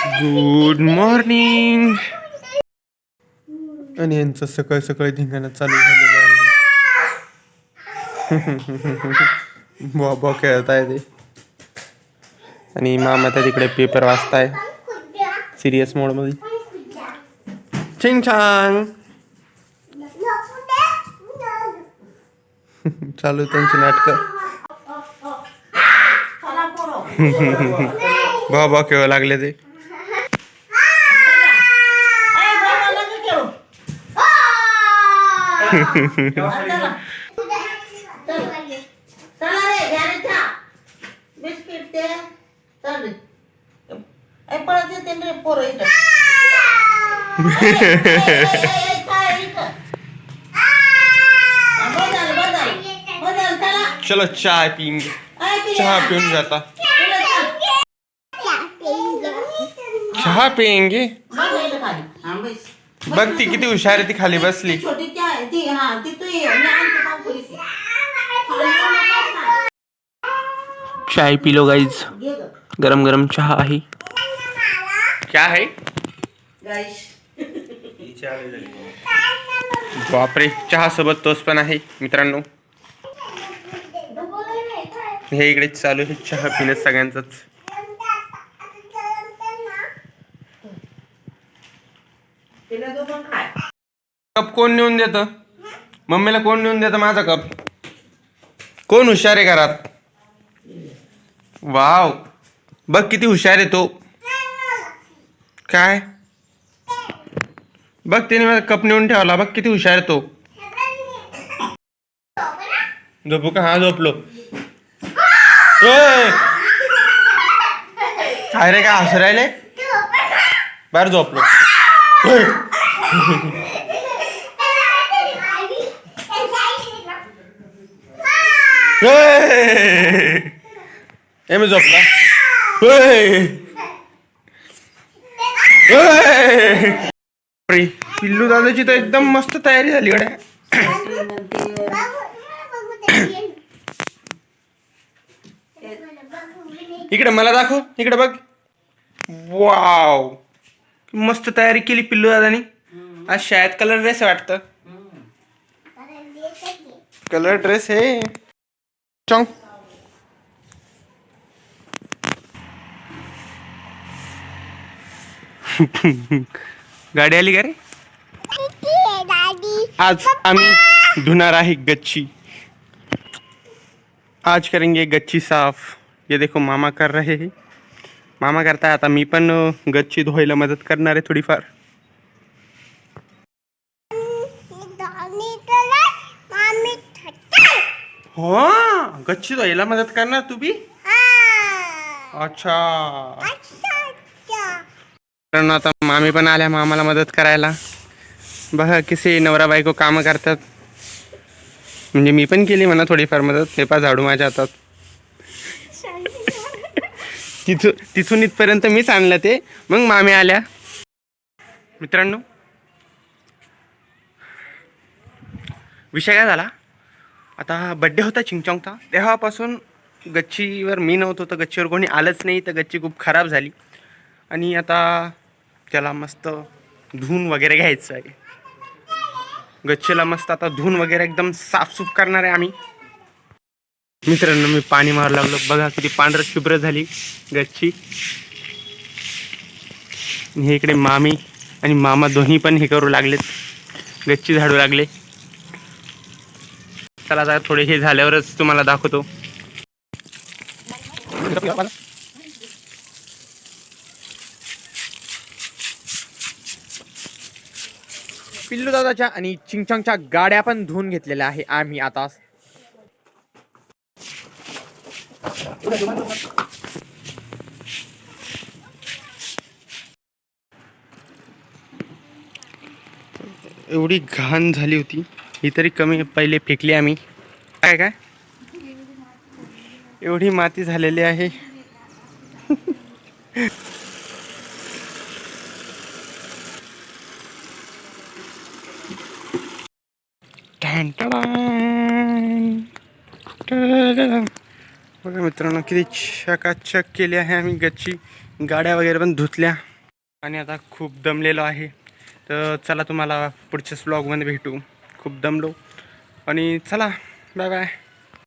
Good morning. आणि यांचं सकाळी सकाळी धिंगाणा चालू झालेलं आहे. बॉ खेळताय ते. आणि मामा त्या तिकडे पेपर वाचताय सिरियस मोड मध्ये. छिंग छांग चालू त्यांची नाटकं. बॉ खेळू लागले ते. चलो चाय पियेंगे. चहा पिऊन जाता. चहा पियेंगे. बघ ती किती हुशार आहे. ती खाली बसली. चाय पी लो गाइज. गरम गरम चहा आहे. क्या है बापरे. चहा सोबत तोच पण आहे मित्रांनो. हे इकडे चालू आहे चहा पिणं सगळ्यांचंच. कप कोण नेऊन देतं. मम्मीला कोण नेऊन देतं माझा कप. कोण हुशार आहे घरात. वाव बघ किती हुशार आहे तो. काय बघ त्याने माझा कप नेऊन ठेवला. बघ किती हुशार आहे तो. झोपू का. हा झोपलो. काय रे काय हसू राहिले. बाहेर झोपलो. मी झोपला. पिल्लू दादाची तर एकदम मस्त तयारी झाली गड्या. इकडे मला दाखव. इकडे बघ. वाव मस्त तयारी केली पिल्लू दादानी. आज शाळेत कलर ड्रेस वाटतं. कलर ड्रेस आहे. चॉंग गाडी आली का रे. आज आम्ही धुणार आहे गच्ची. आज करेंगे गच्ची साफ. ये देखो मामा कर रहे हैं. मामा करता है. आता मी पण गच्ची धुवायला मदत करणार आहे थोडीफार. हो गच्ची धुवायला मदत करणार तू बी. अच्छा आता मामी पण आल्या मामाला मदत करायला. बघा कसे नवरा बायको कामं करतात. म्हणजे मी पण केली म्हणा थोडीफार मदत. हे पा झाडू माझ्या हातात. तिथून इथपर्यंत मीच आणलं ते. मग मामी आल्या. मित्रांनो विषय काय झाला. आता बड्डे होता चिंगचॉंगचा. तेव्हापासून गच्चीवर मी नव्हतो तर गच्चीवर कोणी आलंच नाही. तर गच्ची खूप खराब झाली. आणि आता त्याला मस्त धुवून वगैरे घ्यायचं आहे. गच्चीला मस्त आता धुवून वगैरे एकदम साफसूफ करणार आहे आम्ही. मित्रांनो मी पाणी मारू लागलो. बघा किती पांढरं शुभ्र झाली गच्ची. हे इकडे मामी आणि मामा दोन्ही पण हे करू लागलेत. गच्ची झाडू लागले. चला आता थोडे हे झाल्यावरच तुम्हाला दाखवतो. पिल्लू दादाच्या आणि चिंगचॉंगच्या गाड्या पण धुवून घेतलेल्या आहे आम्ही आता. एवढी घाण झाली होती. ही तरी कमी पहिले फेकली आम्ही. काय काय एवढी माती झालेली आहे. बघा मित्रांनो किती चकाचक केली आहे आम्ही गच्ची. गाड्या वगैरे पण धुतल्या. आणि आता खूप दमलेलो आहे. तर चला तुम्हाला पुढच्याच व्लॉगमध्ये भेटू. खूप दमलो आणि चला बाय बाय.